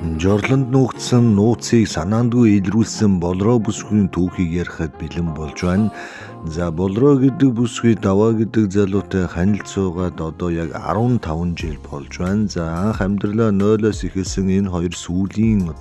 Жорлонд нуугдсан нууцыг санаандгүй илрүүлсэн болроо бүсгүйн түүхийг ярихад бэлэн болж байна. За болроо гэдэг бүсгүй даваа гэдэг залуутай ханилд суугаад одоо яг 15 жил болж байна. За анх амьдралаа 0-оос эхэлсэн энэ хоёр сүүлийн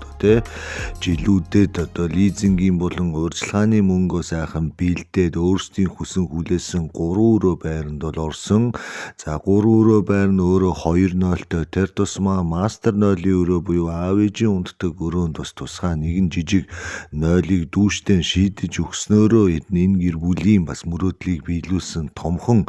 жилүүдэд лизингийн болон урьдчилгааны мөнгөө сайхан бэлдээд өөрсдийн хүсэн хүлээсэн 3 өрөө байранд бол орсон. За 3 өрөө байрны өөрөө 2-0-той тэр тусмаа мастер 0-ийн өрөө буюу ээжийн унддаг өрөөнд бас тусгай нэгэн жижиг 0-ыг дүүштэй шийдэж өгснөөрөө энэ гэр бүлийн бас мөрөөдлийг биелүүлсэн томхон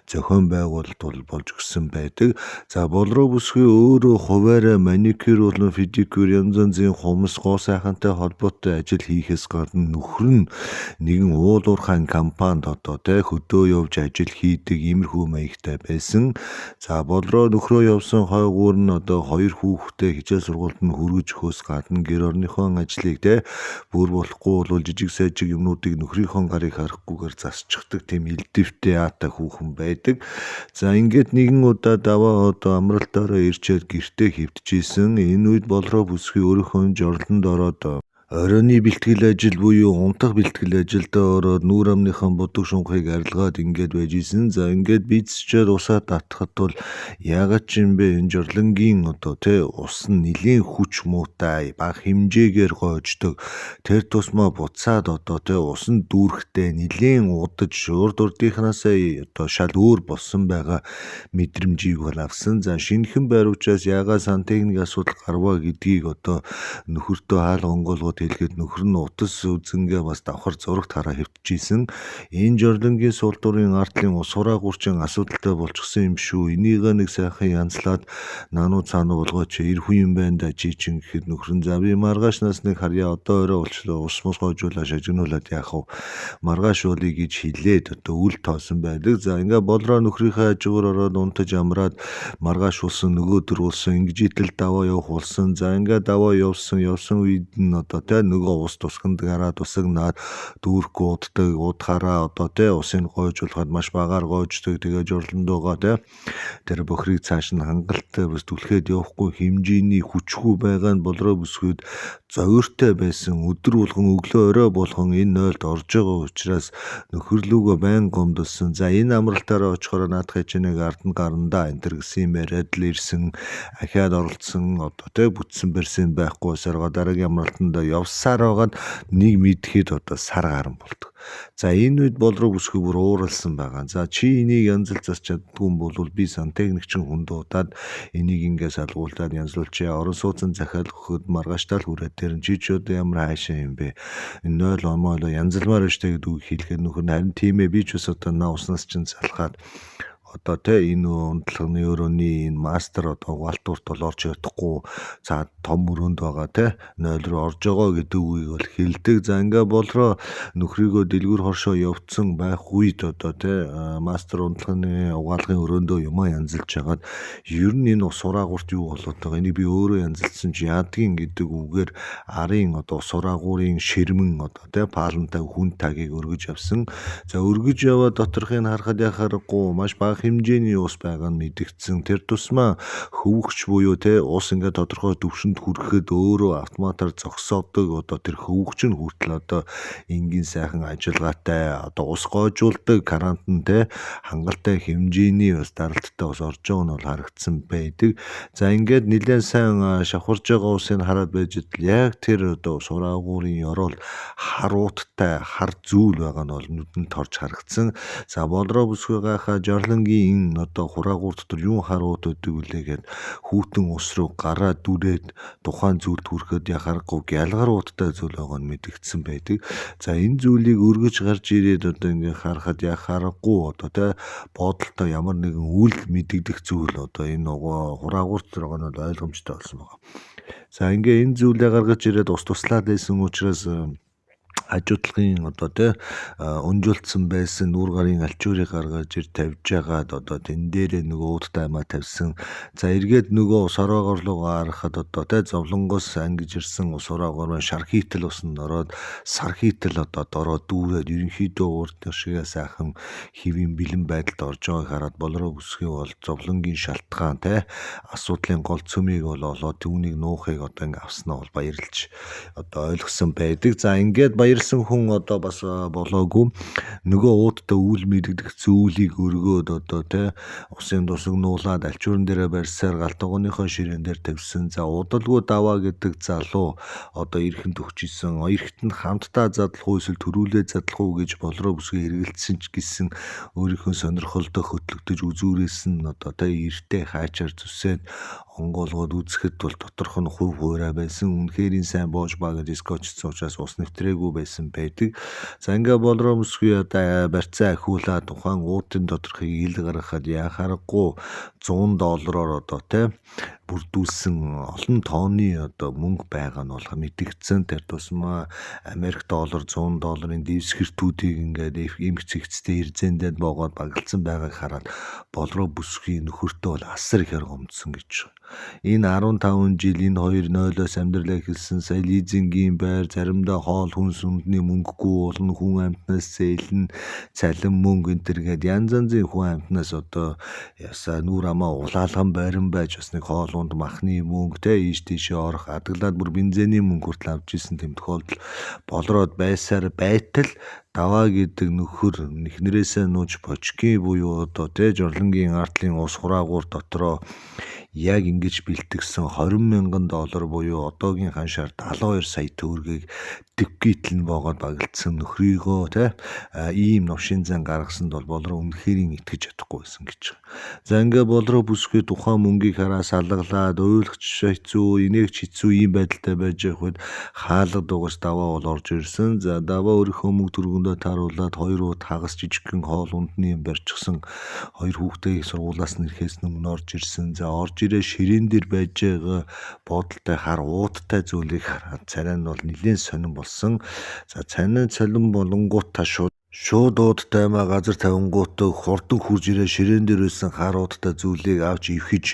зохион байгуулалт болж өгсөн байдаг. За болроо бүсгүй өөрөө хуваарай маникюр болон педикюр янз янзын хумс гоо сайхантай холбоотой ажил хийхээс гадна нөхөр нь нэгэн уул уурхайн компанид хөдөө явж ажил хийдэг иймэрхүү маягтай байсан. За болроо нөхрөө явсан хойгуур нь 2 хүүхэдтэй хичээл сургуульд нь хүргэж өгөхөөс гадна гэр орныхон ажлыг бүр болохгүй бол жижиг сайжиг юмнуудыг нөхрийнхөө гарыг харахгүйгээр засчихдаг тийм элдэвтэй аатай хүүхэн байдаг. За ингээд нэгэн удаа даваа амралтаараа ирчээд гэртээ хэвтчихсэн. Энэ үед болроо бүсгүй өөрийнхөө жорлонд ороод оройны бэлтгэл ажил буюу унтах бэлтгэл ажилдаа ороод нүүр амныхан будаг шунхыг арилгаад ингээд байж исэн. За ингээд бийцчээд усаа татхад бол яагаад ч юм бэ энэ жорлонгийн ус нь нэлийн хүч муутай бага хэмжээгээр гоождог. Тэр тусмаа буцаад ус нь дүүрэхтэй нэлийн удаж урд урдынхнаасаа шал өөр болсон байгаа мэдрэмжийг бол авсан. За шинэхэн байр учраас яагаад сантехник асуудал гарваа гэдгийг нөхөртөө хаалга онгоолгоод хэлгээд нөхөр нь утас үзэнгээ бас давхар зурагт хараа хэвтчихсэн. Энэ жорлонгийн сул дурын артлын ус хураа гурчин асуудалтай болчихсон юм шүү. Энийг нэг сайхан янзлаад наануу цаануу болгооч эр хүн юм байна да чи чин гэхэд нөхөр нь за би маргааш нас нэг харьяа орой болчлоо ус мус гоожуулаа шажигнуулаад яах вэ? Маргааш уулыг гэж хэлээд үл тоосон байдаг. За ингээ болроо нөхрийнхээ хажуугаар ороод унтаж амраад маргааш улсан нөгөөдөр улсан ингэж идэл даваа явах болсон. За ингээ даваа явсан үед нь нөгөө ус тусганд гараад усагнаад дүүрхгүй уддаг удахаараа усыг гоожуулахад маш багаар гоождөг. Тэгээ жорлондоогоо тэр бохрыг цааш нь хангалттай бас түлхээд явахгүй хэмжээний хүчгүй байгаа нь болроо бүсгүйд зовёртой байсан. Өдөр болгон өглөө орой болгон энэ 0-д орж байгаа учраас нөхөрлөгөө байн гомдолсон. За энэ амралтаараа очихоор наадах хичээнэг ард нь гарандаа энэ төр гэсэн юм яриад л ирсэн. Ахиад оролцсон бүтсэн барьсан байхгүй сарга дараагийн амралтанд явсаар байгаад нэг мэдхэд сар гарan болдог. За энэ үед болроо бүсгүй бүр ууралсан байгаа. За чи энийг янзлж засч чаддгүй юм бол би сантехникчин хүн дуудаад энийг ингээ салгуулад янзлуулчаа. Орон сууцэн захиалах өгөхөд маргааштай л хүрээд тэр чи ч ямар хаашаа юм бэ? 0 омооло янзлмаар штэ гэдэг хэлэхэд нөхөр харин тийм ээ би ч бас уснаас чинь залхаад энэ унтлагын өрөөний энэ мастер угаалтурт бол орж чадахгүй за том өрөөнд байгаа 0 руу орж байгаа гэдэг үгийг бол хэлдэг. За ингээ болроо нөхрийгөө дэлгүүр хоршоо явцсан байх үед мастер унтлагын угаалгын өрөөндөө юмаа янзлж хагаад ер нь энэ ус сураагуурт юу болоод байгаа энийг би өөрөө янзлсан чи яадгийн гэдэг үгээр арын сураагуурын ширмэн паалантай хүн тагийг өргөж авсан. За өргөж яваа доторхыг харахад яхахгүй маш бага хэмжээний ус байгаа нь мэдэгдсэн. Тэр тусмаа хөвөгч буюу ус ингээ тодорхой төвшөнд хүрэхэд өөрөө автоматар зогсоодог тэр хөвөгч нь хүртэл энгийн сайхан ажиллагаатай ус гоожуулдаг карант нь хангалттай хэмжээний ус даралттай ус орж байгаа нь бол харагдсан байдаг. За ингээд нэлээд сайн шавхарж байгаа усыг хараад байж яг тэр сураагуурын ёроол харууттай хар зүйл байгаа нь бол нүдэнд торч харагдсан. За болроо бүсгүй гайхаа жорлонгийн энэ хураагуур дотор юу харуут өгдөг үлээ гэд хүүтэн ус руу гараа дүрээд тухайн зүйлд хүрэхэд яхахгүй гялгарууттай зүйл байгаа нь мэдэгдсэн байдаг. За энэ зүйлийг өргөж гарч ирээд ингээ харахад яхахгүй бодолтой ямар нэгэн үл мэдэгдэх зүйл энэ хураагуур дотор байгаа нь ойлгомжтой болсон байна. За ингээ энэ зүйлээ гаргаж ирээд ус туслаад байсан учраас хажуудлагын өнжүүлсэн байсан нүүр гарын алчуурыг гаргаж ир тавьж байгаад тэн дээрээ нөгөө уудтай амаа тавьсан. За эргээд нөгөө ус ороогоор руу гарахад зовлонгоос ангиж ирсэн ус ороогоор шар хийтэл усанд ороод сар хийтэл дороо дүүрээд ерөнхийдөө урд шигээ сайхан хэвийн бэлэн байдалд орж байгааг хараад болроо бүсгүй бол зовлонгийн шалтгаан асуудлын гол цөмийг бол олоод түүнийг нуухыг ингээ авснаа бол баярлж ойлгосон байдаг. За ингээд баярсан хүн бас болоогүй нөгөө уудтай үйл мэддэх зүйлийг өргөөд усын тусаг нуулаад алчуурн дээрээ барьсаар галтгооныхоо ширээн дээр тавьсан. За удалгүй даваа гэдэг залуу эрхэнд өгч исэн. Эрхт нь хамтдаа задлах уу эсвэл төрүүлээ задлах уу гэж болроо бүсгүй хэрэгэлсэн ч гэсэн өөрийнхөө сонирхолдоо хөтлөгдөж үзүүрээс нь эртээ хаачаар зүсээд онгоолгоод үзэхэд бол доторх нь хувь хуурай байсан. Үнэхээр сайн боож баг гэж скотчсон учраас ус нэвтрээгүй байсан байдаг. За ингээ болроо бүсгүй барьцаа ахиулаад тухайн уудын доторхыг ил гаргахад яхаарахгүй $100-оор бүрдүүлсэн олон тонны мөнгө байгаа нь бол мэдэгдсэн. Тэр тусмаа Америк доллар $100-ын дэвсгэртүүдийг ингээд эмх цэгцтэй эрзэндээд боогоод багалсан байгааг хараад болроо бүсгүй нөхөртөө бол асар их гомдсон гэж. Энэ 15 жил энэ хоёр нойлоос амьдралаа эхэлсэн. Сая лизингийн байр заримдаа хоол хүнс үндний мөнгөгүй болно, хүн амтнаас зээлэн цалин мөнгө энэ төргээд янз янзын хүн амтнаас ясаа нүүр амаа улаалган байран байж бас нэг хоол унд махны мөнгө ийш тийшээ орох адаглаад бүр бензиний мөнгө хүртэл авч исэн тэм тохиолдол болроод байсаар байтал даваа гэдэг нөхөр эхнэрээсээ нууж бочки буюу жорлонгийн артлын ус хураагуур дотроо яг ингэж бэлтгэсэн $20,000 буюу одоогийн ханшаар 72 сая төгрөгийг дэвгийтэл нь боогод багалдсан нөхрийгөө ийм новшин зан гаргасанд бол болроо үнэхээр итгэж чадахгүй байсан гэж. За ингээ болроо бүсгүй тухайн мөнгийг хараа салгалаад ойлгоч хэцүү, инээгч хэцүү ийм байдалтай байж байхад хаалга дугас даваа бол орж ирсэн. За даваа өөрийнхөө мөнгө төргөндөө тааруулаад хоёр ууд хагас жижигхэн хоол ундны барьчихсан хоёр хүүхдээ сургуулаас нэрхээс өмнө орж ирсэн. За орж ирээ ширээн дээр байж байгаа бодолтой хар уудтай зүйлийг хараад царай нь бол нэлээд сонирн болсон. За цанаа цалин болонгууд та шууд уудтай аймаа газар тавингуудаа хурдан хурж ирээ ширээн дээр байсан хар уудтай зүйлийг авч ивхэж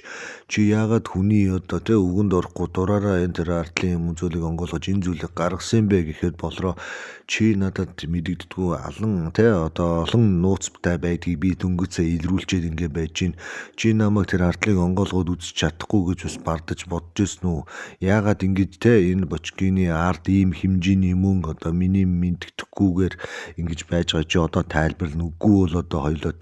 чи яагаад хүний өгөнд орохгүй дураараа энэ тэр артлын юм зүйлийг онгоолгож энэ зүйлийг гаргасан бэ гэхэд болроо чи надад мэдэгддэггүй алан олон нууцтай байдгийг би дөнгөцөө илрүүлчихэд ингэ байж гин чи намайг тэр артлыг онгоолгоод үзэж чадахгүй гэж бас бардаж бодож ирсэн үү яагаад ингэж энэ бочкины ард ийм хэмжээний мөнгө миний мэддэхгүйгээр ингэж байж байгаа чи тайлбарлана үгүй бол хоёлоо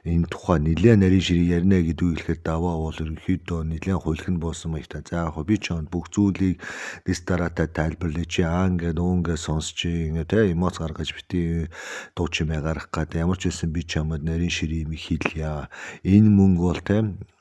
энэ тухай нэлээд нарийн ширээ ярина гэдгийг хэлэхэд даваа бол ерөнхийдөө нэлээд хуйлхан буусан маягтай за яг би чамд бүх зүйлийг дэс дараатай тайлбарлая чи ингээд өнгө сонсч эмоц гаргаж бити дуу чимээ гаргах гэдэг ямар ч байсан би чамд нарийн ширээ юм хэлье энэ мөнгө бол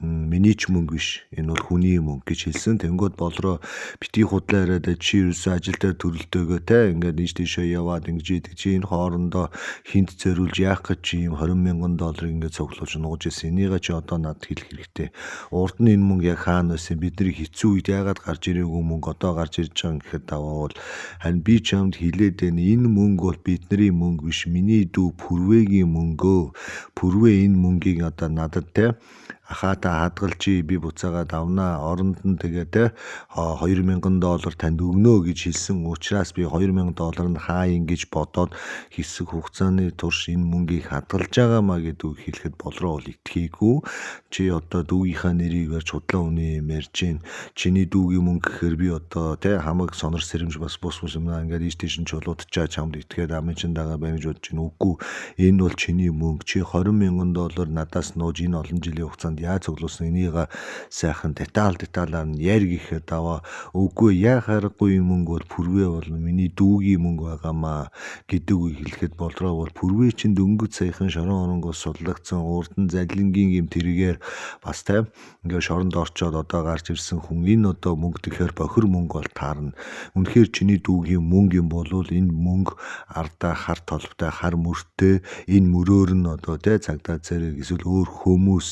миний ч мөнгө биш энэ бол хүний мөнгө гэж хэлсэн тэнгууд болроо бити худлаа яриад чи ерөөсөө ажил дээр төрөлтөөгөө ингээд ийш тийшээ яваад ингэж идэг чи энэ хоорондоо хинт зориулж яах гэж чи ийм $20,000 ингээд цуглуулж нууж ирсэн энийгээ чи надад хэлэх хэрэгтэй урд нь энэ мөнгө яг хаана байсан бидний хэцүү үед яагаад гарч ирээгүй мөнгө гарч ирж байгаа гэхэд даваа бол харин би чамд хэлээд энэ мөнгө бол бидний мөнгө биш миний дүү Пүрвэгийн мөнгөө Пүрвэ энэ мөнгийг надад ахаата хадгалж би буцаагаад авнаа оронд нь тэгээд $2,000 танд өгнө гэж хэлсэн учраас би $2,000 нь хаа ингэж бодоод хэсэг хугацааны турш энэ мөнгийг хадгалж байгаамаа гэдгийг хэлэхэд болроо бол итгээгүү чи дүүгийнхаа нэрийг барьж худлаа үнэ юм ярьж гин чиний дүүгийн мөнгө гэхээр би хамаг сонор сэрэмж бас бус юм ингээд ийш тийш нь чулуудчаа чамд итгээд амын чин дагаа баймж бодож гин үгүй энэ бол чиний мөнгө чи $20,000 надаас нууж энэ олон жилийн хугацаанд яаж цуглуулсан энийг сайхан деталаар нь ярь гэхэд даваа үгүй яхаарахгүй юм мөнгө бол Пүрвэ бол миний дүүгийн мөнгө байгаамаа гэдгийг хэлэхэд болроо бол Пүрвэ чинь дөнгөж саяхан шорон оронгоос судлагдсан урдан залингийн юм тэргээр бас ингээд шоронд орчоод гарч ирсэн хүн энэ мөнгө тэгэхээр бохир мөнгө бол таарна үнэхээр чиний дүүгийн мөнгө юм бол энэ мөнгө ардаа хар толбтой хар мөртэй энэ мөрөөр нь цагдаа зэрэг эсвэл өөр хүмүүс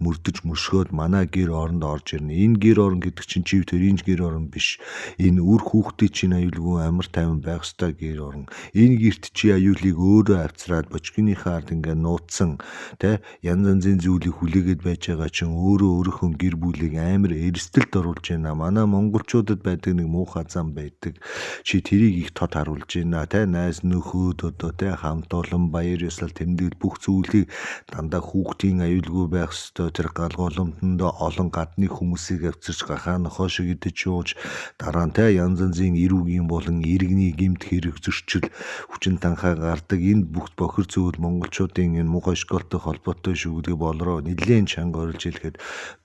мөрдөж мөшгөөд манай гэр оронд орж ирнэ. Энэ гэр орон гэдэг чинь чив тэр энэ гэр орон биш. Энэ үр хүүхдийн чинь аюулгүй амар тайван байх ёстой гэр орон. Энэ герт чи аюулыг өөрөө авцраад бочгийнхаа ард ингээ нууцсан тэ янз янзын зүйлийг хүлээгээд байж байгаа чинь өөрөө өөрийнхөө гэр бүлийг амар эрсдэлд оруулж байна. Манай монголчуудад байдаг нэг муухай зам байдаг. Чи тэрийг их тод харуулж байна тэ найз нөхөд одоо тэ хамт олон баяр ёслол тэмдэглэл бүх зүйлийг дандаа хүүхдийн аюулгүй байх ёстой. Тэр галгууламтанд олон гадны хүмүүсийг авчирч гахаа нохоо шиг идэж юуж дараа нь тэ янз янзын эрүүгийн болон иргэний гэмт хэрэг зөрчил хүчин танхаа гардаг. Энэ бүх бохир зүйл монголчуудын энэ муухай школтой холбоотой шүү гэдэг болроо нэлээд чанга орилж хэлэхэд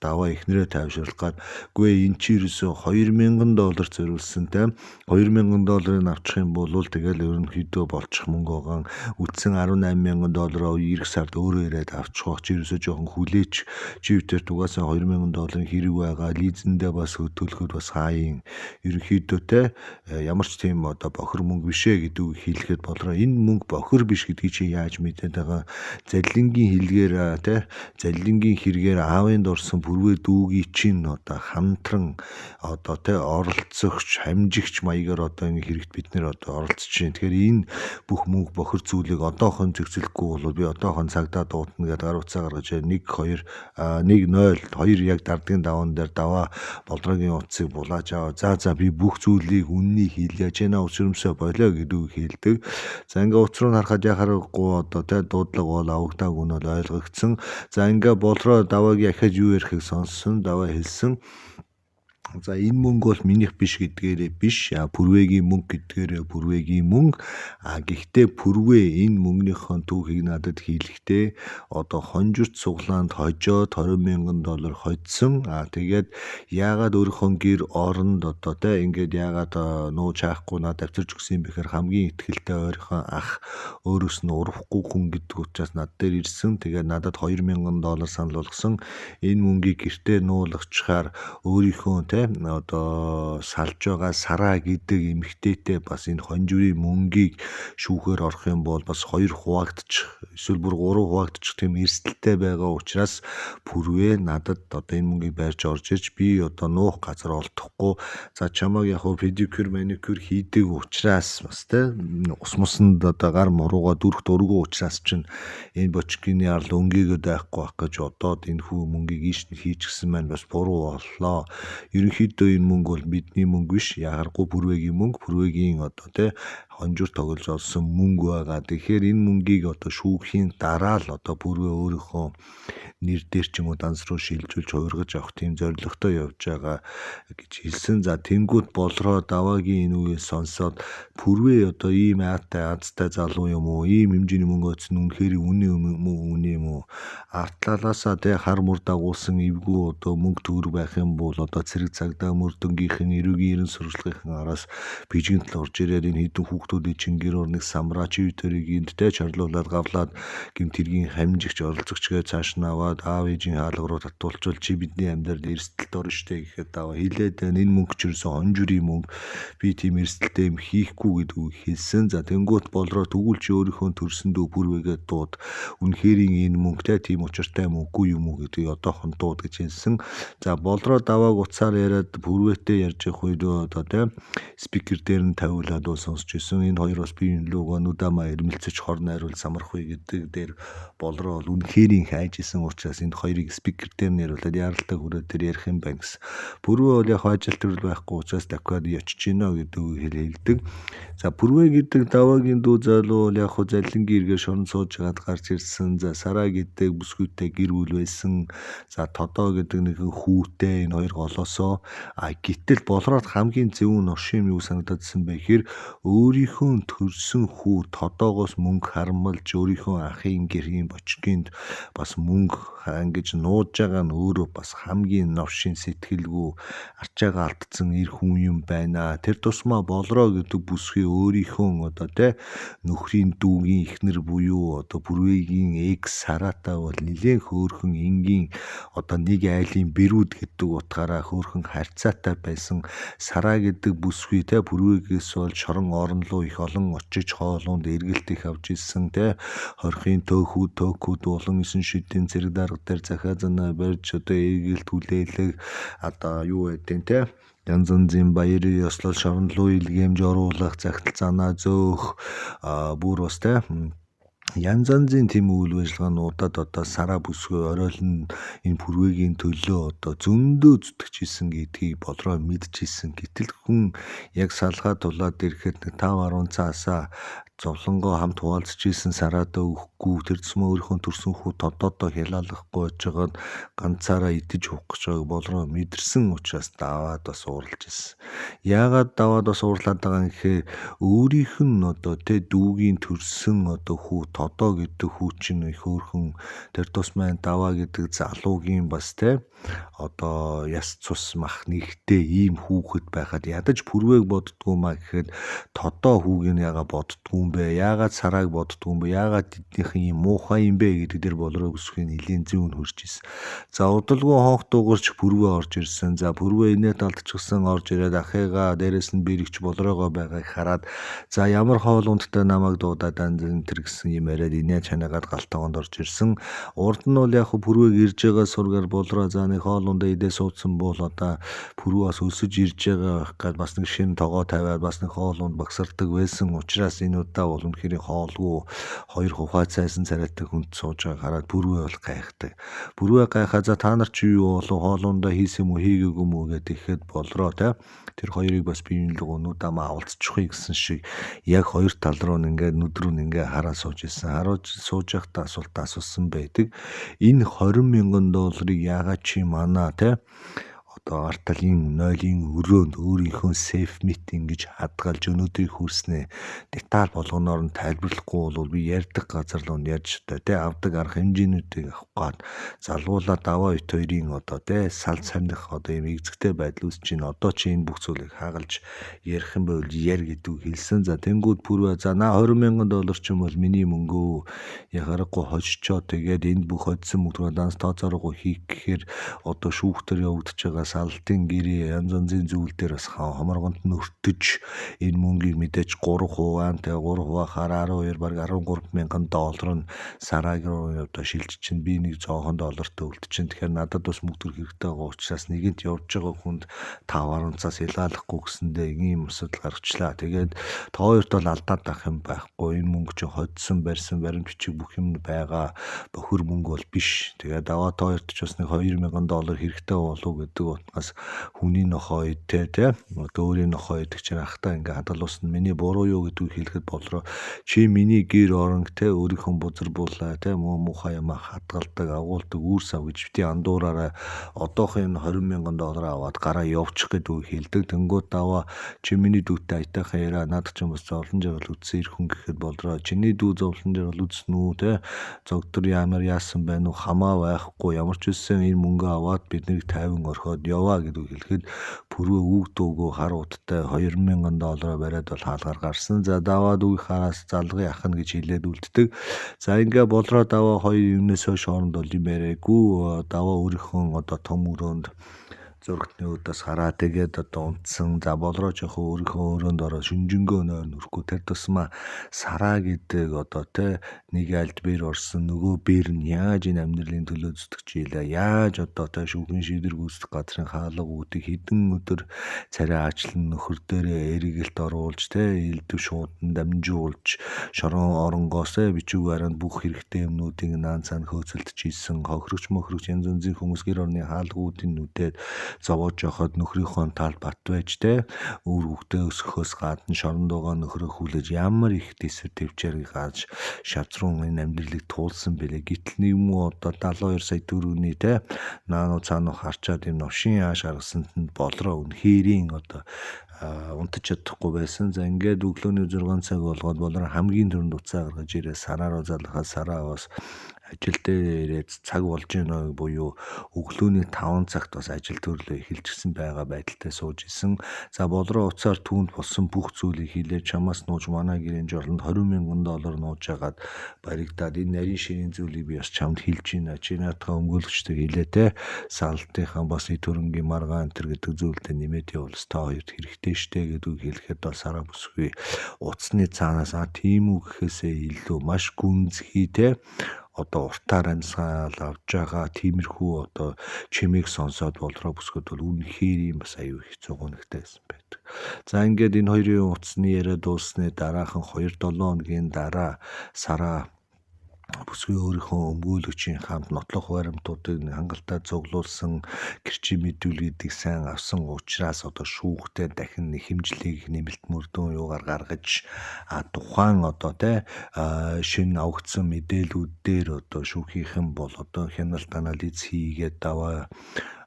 даваа ихнэрээ тайвшруулах гад гүй эн чи ерөөсө $2000 зориулсан те $2000 авчих юм бол тэгэл ерөнхийдөө болчих мөнгө байгаа. Үтсэн $18,000 эх сард өөрөө ирээд авчих чи ерөөсө жоохон хүлээч чивтэр тугаасаа $2000 хэрэг байгаа. Лизэндээ бас хөтөлөхөд бас хааян ерөнхийдөө те ямар ч тийм одоо бохир мөнгө бишээ гэдэг хэлэхэд болроо энэ мөнгө бохир биш гэдгийг чи яаж мэдээд байгаа. Заллингийн хэлгээр те заллингийн хэрэгээр аавын дорсон бүрвээ дүүгийн чинь одоо хамтран одоо те оролцогч хамжигч маягаар одоо ингэ хэрэгт бид нэр одоо оролцож байна. Тэгэхээр энэ бүх мөнгө бохир зүйлийг одоохон зэгцэлэхгүй бол би одоохон цагдаа дуудана гэдэг гар утсаа гаргаж 1 2 1 0 2 яг дардгийн даваан дээр даваа болдрогийн утсыг булааж аваа. За би бүх зүйлийг үннийг хэлж яана өсрөмсөө болоо гэдэг хэлдэг. За ингээ утас руу харахад яхахгүй одоо те дуудлага бол авагтааг нь бол ойлгогдсон. За ингээ болроо даваагийн ахиж юу ярихыг сонссон. Даваа хэлсэн. За энэ мөнгө бол минийх биш гэдгээрээ биш. Пүрвэгийн мөнгө гэдгээрээ пүрвэгийн мөнгө. Гэхдээ пүрвэ энэ мөнгөнийхөө түүхийг надад хийлэхдээ одоо хонжирт суглаанд хожоод $20,000 хоцсон. Тэгээд яагаад өөрийнхөө гэр оронд одоо те ингээд яагаад нууж хаахгүй надад авчирч өгсөн юм бэхээр хамгийн ихтгэлтэй өөрийнхөө ах өөрөөс нь урахгүй хүн гэдэг учраас над дээр ирсэн. Тэгээд надад $2,000 санал болгосон. Энэ мөнгийг гэртээ нуулгачаар өөрийнхөө те одоо салж байгаа Сараа гэдэг эмэгтэйтэй бас энэ хонжирын мөнгийг шүүхээр орох юм бол бас 2 хуваагдчих эсвэл бүр 3 хуваагдчих тийм эрсдэлтэй байгаа учраас пүрвэ надад одоо энэ мөнгийг байрч орж ирж би одоо нуух газар олдохгүй. За чамаг яг педикюр маникюр хийдэг учраас бас те ус мусанд одоо гар мурууга дүрх дургу учраас чинь энэ бочкины арал өнгийгөө байхгүй байх гэж одоод энэ хүү мөнгийг ийш нь хийчихсэн маань бас буруу боллоо. Ерөнхийдөө энэ мөнгө бол бидний мөнгө биш. Ягаргүй пүрвэгийн мөнгө, пүрвэгийн одоо те хонжир тоглож олсон мөнгө байгаа. Тэгэхээр энэ мөнгийг одоо шүүхийн дараа л одоо пүрвэ өөрийнхөө нэр дээр ч юм уу данс руу шилжүүлж хувиргаж авах тийм зорилготой явж байгаа гэж хэлсэн. За тэнгууд болроо даваагийн энэ үгийг сонсоод пүрвэ одоо ийм аатай азтай залуу юм уу? Ийм хэмжээний мөнгө өцсөн үнэхээр үнэ юм уу? Артлалаасаа те хар мөр дагуулсан эвгүй одоо мөнгө төгрөг байх юм бол одоо цэрэг цагдаа мөрдөнгийнхэн эрүүгийн ерэн сурвалжлагын араас бижигт л орж ирээд энэ хэдэн хүүхдүүдийн чингэр орныг самраач ивтэрийг энд те чарлуулаад гавлаад гэмтэргийн хамжигч оролцогч гэж цааш нь аваад аав ээжийн хаалга руу татуулчвал чи бидний амьдралд эрсдэлт орно штэ гэхэд даваа хилээд энэ мөнгө ч ерөөсө хонжирын мөнгө би тийм эрсдэлтэй юм хийхгүй гэдгийг хэлсэн. За тэнгуут болроо тэгвэл чи өөрийнхөө төрсөндөө пүрвэгээ дууд үнэхэрийн энэ мөнгөтэй тийм учиртай юм уугүй юм уу гэдгийг одоохон дууд гэж хэлсэн. За болроо давааг уцаар яриад пүрвэтэй ярьж явах үед одоо те спикер дээр нь тавиулаад сонсч ирсэн. Энэ хоёр бас би энэ лугаа нүдамаа ирмэлцэж хор найруул самрах үе гэдэг дээр болроо бол үнэхэрийн хайж исэн учраас энэ хоёрыг спикер дээр нь яриулаад яралтай хүрээд тэр ярих юм байна гэсэн. Пүрвэ бол яг ажил төрөл байхгүй учраас дахиад ячиж гинэ гэдэг хэлдэг. За пүрвэ гэдэг даваагийн дүү залуу бол яг заллингийн эргээ шорон сууж хагаад гарч ирсэн. За Сараа гэдэг бүсгүйтэй гэр бүл байсан. За Тодоо гэдэг нэгэн хүүтэй энэ хоёр голоосоо гэтэл болроод хамгийн зөв ношим юу санагдадсан бэ гэхээр өөрийнхөө төрсөн хүү Тодоогоос мөнгө хармалж өөрийнхөө ахын гэрийн бочгинд бас мөнгө ингэж нууж байгаа нь өөрөө бас хамгийн новшин сэтгэлгүй арчаага алдсан эр хүн юм байна. Тэр тусмаа болроо гэдэг бүсгүй өөрийнхөө одоо те нөхрийн дүүгийн ихнэр буюу одоо пүрвэгийн экс Сараатай бол нэлээд хөөрхөн энгийн одоо нэг айлын бэрүүд гэдэг утгаараа хөөрхөн харьцаатай байсан. Сараа гэдэг бүсгүй те пүрвэгээс бол шорон орон руу их олон очиж хоолунд эргэлт их авч ирсэн те хорхийн төөхүүд болон 9 шидийн зэрэг дарга дээр захаа занаа барьж одоо эргэлт хүлээлэг одоо юу байдیں те янз янзын баярын ёслол шорондолоо илгээмж оруулах захидал занаа зөөх бүр бас те янз янзын тийм үйл ажиллагаануудад одоо сараа бүсгүй оройлон энэ пүрвэгийн төлөө одоо зөндөө зүтгэжсэн гэдгийг болроо мэдчихсэн. Гэтэл хүн яг салгаа тулаад ирэхэд 5-10 цаасаа зовлонгоо хамт хуваалцж исэн сараадаа өгөхгүй тэр тусмаа өөрийнхөө төрсөн хүү тодоодоо хялаалахгүй байж байгаад ганцаараа идэж уух гэж байгааг болроо мэдэрсэн учраас даваад бас уурлж исэн. Яагаад даваад бас уурлаад байгаа юм гэхээр өөрийнх нь одоо тэ дүүгийн төрсөн одоо хүү тодоо гэдэг хүү чинь их өөрхөн тэр тусмаа даваа гэдэг залуугийн бас тэ одоо яс цус мах нэгтэй ийм хүүхэд байхад ядаж пүрвээг боддгоо маа гэхэд тодоо хүүг нь яга боддгоо юм бэ? Яагаад сарааг боддгоо юм бэ? Яагаад эднийхэн юм муухай юм бэ гэдэг дээр болроо өсөхийн нэлийн зүүн хурж ирсэн. За удалгүй хоогт дуурч пүрвэ орж ирсэн. За пүрвэ инээ талдчихсан орж ирээд ахыгаа дээрэс нь бэрэгч болроогоо байгааг хараад за ямар хоол ундтай намайг дуудаад энэ төр гэсэн юм яриад инээ чанаагаад галтгоонд орж ирсэн. Урд нь бол яг пүрвээг ирж байгаа сургаар болроо за нэг хоол ундаа идээ суудсан бол одоо пүрвэ бас өсөж ирж байгаа гэхэд бас нэг шинэ тогоо тавиад бас нэг хоол унд багсардаг байсан учраас энэ удаа бол үнэхээр хоолгүй хоёр хувцас цайсан царайтай хүнд сууж байгааг хараад пүрвэ бол гайхдаг. Пүрвэ гайхаа за та нар чи юу болов хоол ундаа хийсэн юм уу хийгээгүй юм уу гэдэг ихэд болроо те тэр хоёрыг бас биеийн лугнуудаа маавалцчихъя гэсэн шиг яг хоёр тал руу ингээд нүдрүү ингээд хараа сууж ирсэн. Харуулж сууж явахдаа асуулт асуусан байдаг. Энэ 20 мянган долларыг яагаад чи манаа те одоо арталын 0-ийн өрөөнд өөрийнхөө сейф мит ингэж хадгалж өнөөдрийг хүрснэ деталь болгоноор нь тайлбарлахгүй бол би ярьдаг газар руу ярьж та тэ авдаг арга хэмжээнүүдийг авах гад залгуулаад даваа ит хоёрын одоо тэ сал сандах одоо юм эзэгтэй байдал үүсэж чинь одоо чи энэ бүх зүйлийг хагалж ярих юм бол яар гэдэг хэлсэн. За тэнгууд пүрвэ за на 20 мянган доллар ч юм бол миний мөнгөө яхарахгүй хожичоо тэгээд энэ бүх хоцсон мөнгө данс тооцоороо хийх гэхээр одоо шүүхтэр явагдаж байгаа салтын гэрээ янз янзын зүйл дээр бас хамаргонд нөртөж энэ мөнгийг мэдээж 3% тэгээ 3% хараа 12 баг 13 мянган доллар нь сараг руу одоо шилжиж чинь би нэг зоохон доллартай үлдэж чинь тэгэхээр надад бас мөнгө төр хэрэгтэй байгаа учраас нэгэнт явж байгаа хүнд 5-10 цаас ялгаалахгүй гэсэндээ ийм асуудал гаргачлаа. Тэгээд та хоёрт бол алдаад байх юм байхгүй. Энэ мөнгө чинь хоцсон барьсан баримт бичиг бүх юм байгаа бохир мөнгө бол биш. Тэгээд даваа та хоёрт ч бас нэг 2000 доллар хэрэгтэй болов гэдэг бас хүний нохоо идтэй те одоо өөрийн нохоо идэх чинь ахтаа ингээ хадгалуусна миний буруу юу гэдгийг хэлэхэд болроо чи миний гэр оронг те өөрийнхөө бузар буулаа те муухай юм хадгалдаг агуулдаг үүрс ав гэж бити андуураараа одоохон 20 мянган доллар аваад гараа явуучих гэдгийг хэлдэг. Тэнгууд даваа чи миний дүүтэй айтайхан яриа над ч юм бас зовлон жаргал үтсэн ирэх хүн гэхэд болроо чиний дүү зовлон жаргал үтсэн үү те зогтөр ямар яасан байна уу хамаа байхгүй ямар ч үсэн энэ мөнгө аваад биднийг 50 орхиод яваа гэдгийг хэлэхэд пүрвэ үгдөөгөө хар удтай 2000 доллараар бариад бол хаалгаар гарсан. За даваад үе хараас залгын ахна гэж хэлээд үлддэг. За ингээ болроо даваа хоёр юмнээс хойш хооронд бол юм яриаггүй. Даваа өөрийнхөө одоо том өрөөнд зургтны өдөөс хараа тэгээд одоо унтсан. За болроо жоохон өөрийнхөө өрөөнд ороо шүнжэнгөө нойр нүрхгүй тэр тусмаа сараа гэдэг одоо тэ нэг альд бэр орсон нөгөө бэр нь яаж энэ амьдралын төлөө зүтгэж ийлээ яаж одоо тэ шүүхэн шийдвэр гүйцэтгэх газрын хаалга үүдийг хэдэн өдөр царай аачлан нөхөр дээрээ эргэлт оруулж тэ элдв шуудан дамжуулж шорон оронгоос бичиг барианд бүх хэрэгтэй юмнуудыг наан цаана хөөцөлдөж ийсэн хохирогч мохирогч янз янзын хүмүүс гэр орны хаалгуудын нүдэд зовоож явахад нөхрийнхөө тал бат байж те үр хөвгтөө өсөхөөс гадна шорондоогоо нөхрөө хүлээж ямар их дэсвэр төвчээр gaаж шавцруун энэ амьдралыг туулсан бэлээ. Гэтэл нэг юм уу одоо 72 сая төгрөгийн те наануу цаануу харчаад юм новшин яаш гаргасанд болроо үнхээрийн одоо унтаж чадахгүй байсан. За ингээд өглөөний 6 цаг болгоод болроо хамгийн түрүүнд уцаа гаргаж ирээ сараа руу залгахад сараа бас ажил дээр ирээд цаг болж гинэ буюу өглөөний 5 цагт бас ажил төрлөө эхэлчихсэн байгаа байдалтай сууж исэн. За болроо уцаар түүнд болсон бүх зүйлийг хийлээ чамаас нууж манай гэрийн жорлонд $20,000 нууж агаад баригдаад энэ нарийн ширийн зүйлийг би бас чамд хэлж гинэ. Чи наадхаа өмгөөлөгчдөг хэлээ те. Салтынхаа бас төрөнгийн маргаан энэ гэдэг зүйлдээ нэмээд явуул та хоёрт хэрэгтэй штэ гэдгийг хэлэхэд бол Сара бүсгүй утасны цаанаас тийм үү гэхээсээ илүү маш гүнзгий те. Одоо уртаар амьсгаал авж байгаа тиймэрхүү одоо чимээг сонсоод болроо бүсгүүд бол үнэхээр юм бас аюу хэцүү гонхтой байсан байдаг. За ингээд энэ хоёрын утасны яриа дууссаны дараахан 2-7 хоногийн дараа Сара бүсгүй өөрийнхөө өмгөөлөгчийн хамт нотлох баримтуудыг хангалттай цуглуулсан гэрчийн мэдүүлгийг сайн авсан учраас одоо шүүхтэй дахин хэмжлийг нэмэлт мөрдөн юугаар гаргаж тухайн одоо шинэ авагдсан мэдээлүүд дээр одоо шүүхийнхэн бол одоо хяналт анализ хийгээд даваа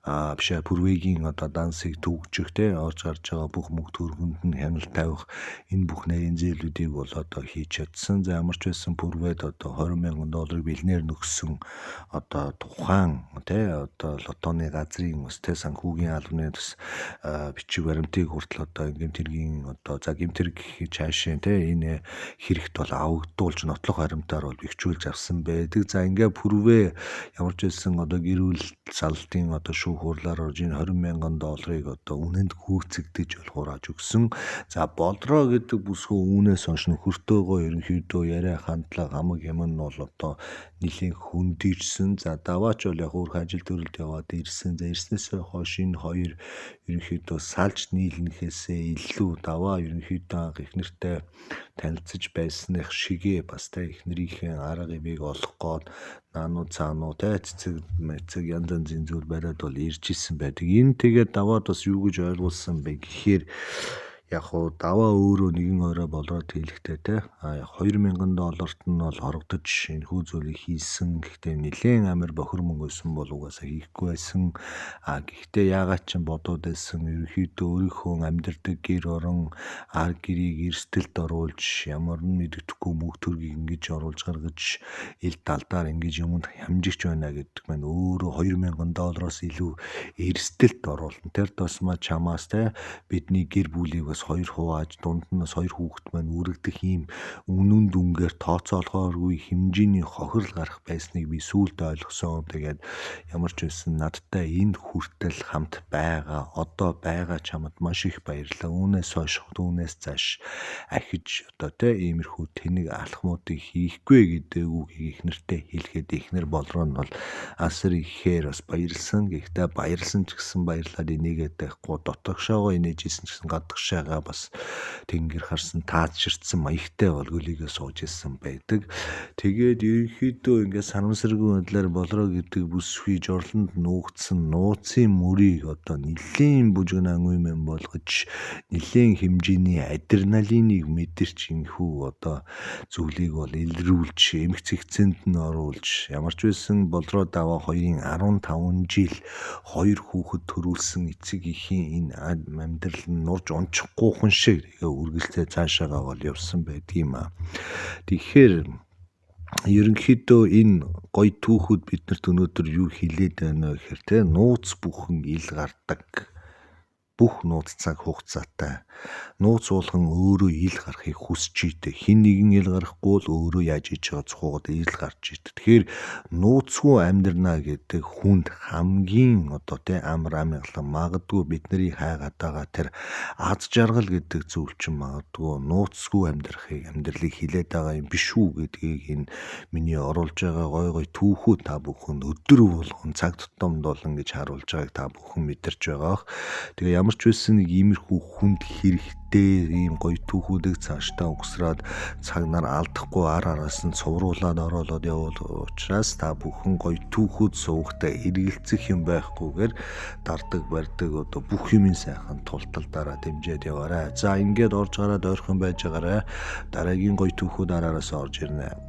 бишээ пүрвэгийн одоо дансыг төгжих орж гарч байгаа бүх мөнгө төргөнд нь хяналт тавих энэ бүх нарийн зээлүүдийг бол одоо хийж чадсан. За ямар ч байсан пүрвэд одоо $20,000 бэлнээр нөхсөн одоо тухайн одоо лотоны газрын бас санхүүгийн албаны бас бичиг баримтыг хүртэл одоо гэмтэргийн одоо за гэмтэрэг цаашаа энэ хэрэгт бол авагдуулж нотлох баримтаар бол бэхжүүлж авсан байдаг. За ингээ пүрвэ ямар ч байсан одоо гэрүүл салтын одоо хурлаар орж энэ $20,000 одоо үнэнд гүйцэгдэж хурааж өгсөн. За болроо гэдэг бүсгүй үүнээс хойш нөхөртөөгөө ерөнхийдөө яриа хандлага хамаг юм нь бол одоо нэлийн хөндийжсэн. За даваач бол яг өөр ажил төрөлд яваад ирсэн. За ирснээсээ хойш энэ хоёр ерөнхийдөө салж нийлнэхээсээ илүү даваа ерөнхийдөө анх их нэртэй танилцж байсных шигээ бас эхнэрийнхээ арга ивийг олох гээд наануу цаануу цэцэг мэцэг янз янзын зүйл бариад бол ирж исэн байдаг. Энэ тэгээд даваад бас юу гэж ойлгуулсан бэ гэхээр яг хуу даваа өөрөө нэгэн орой болоод хэлэхтэй $2,000-т нь бол хорогдож энэ хүү зүйлийг хийсэн. Гэхдээ нэлээд амар бохир мөнгө байсан бол угаасаа хийхгүй байсан. Гэхдээ яагаад ч бодоод байсан ерөнхийдөө өөрийнхөө амьдардаг гэр орон ар гэрийг эрсдэлд оруулж ямар нь мэддэхгүй мөнгө төргийг ингэж оруулж гаргаж ил талдаар ингэж юмд хамжигч байна гэдэг маань өөрөө $2,000-оос илүү эрсдэлд оруулна. Тэр тусмаа чамаас бидний гэр бүлийг бас хоёр хувааж дунд нь бас хоёр хүүхэд маань үрэгдэх ийм үнэн дүнгээр тооцоолохооргүй хэмжээний хохирол гарах байсныг би сүүлд ойлгосон. Тэгээд ямар ч байсан надтай энэ хүртэл хамт байгаа. Одоо байгаа чамд маш их баярлалаа. Үүнээс хойш түүнээс цааш ахиж одоо иймэрхүү тэнэг алхмуудыг хийхгүй гэдэг үгийг эхнэртэй хэлэхэд эхнэр болроо нь бол асар ихээр бас баярлсан. Гэхдээ баярлсан ч гэсэн баярлаад энийгээ дэхгүй дотогшоогоо инээжсэн ч гэсэн гадагшаа бас тэнгэр харсан таазширцсан маягтай бол гөлийгөө сууж ирсэн байдаг. Тэгээд ерөнхийдөө ингээд санамсаргүй байдлаар болроо гэдэг бүсгүй жорлонд нуугдсан нууцын мөрийг одоо нэлийн бүжгэн ангүймэн болгож нэлийн хэмжээний адреналиныг мэдэрч инхүү одоо зүйлийг бол илрүүлж эмх цэгцэнд нь оруулж ямар ч байсан болроо даваа хоёрын 15 жил хоёр хүүхэд төрүүлсэн эцэг эхийн энэ амьдрал нь нурж унчихгүйхэн шиг үргэлжлээ цаашаагаа бол явсан байдгийм аа. Тэгэхээр ерөнхийдөө энэ гоё түүхүүд биднэрт өнөөдөр юу хэлээд байна вэ гэхээр нууц бүхэн ил гардаг. Бүх нууц цаг хугацаатай. Нууц уулган өөрөө ил гарахыг хүсэж идэг. Хин нэгэн ил гарахгүй бол өөрөө яаж хийж байгаа цухууд ил гарч идэг. Тэгэхээр нууцгүй амьдрнаа гэдэг хүнд хамгийн одоо амар амгалан магадгүй бидний хайгаад байгаа тэр аз жаргал гэдэг зүйл чинь магадгүй нууцгүй амьдралыг хилээд байгаа юм биш үү гэдгийг энэ миний оруулж байгаа гой түүхүүд та бүхэн өдөр болгон цаг тутамд бол ингэж харуулж байгааг та бүхэн мэдэрч байгаа. Тэгээ ямар ч байсан нэг иймэрхүү хүнд хэрэгтэй ийм гоё түүхүүдийг цаашдаа угсраад цаг нар алдахгүй араас нь цувруулаад ороолоод явуул учраас та бүхэн гоё түүхүүд суугтай эргэлзэх юм байхгүйгээр дардаг барьдаг одоо бүх юмын сайхан тулталдаараа дэмжиж яваарай. За ингээд орж гараад ойрхон байж байгаарай. Дараагийн гоё түүхүүд араас орж ирнэ.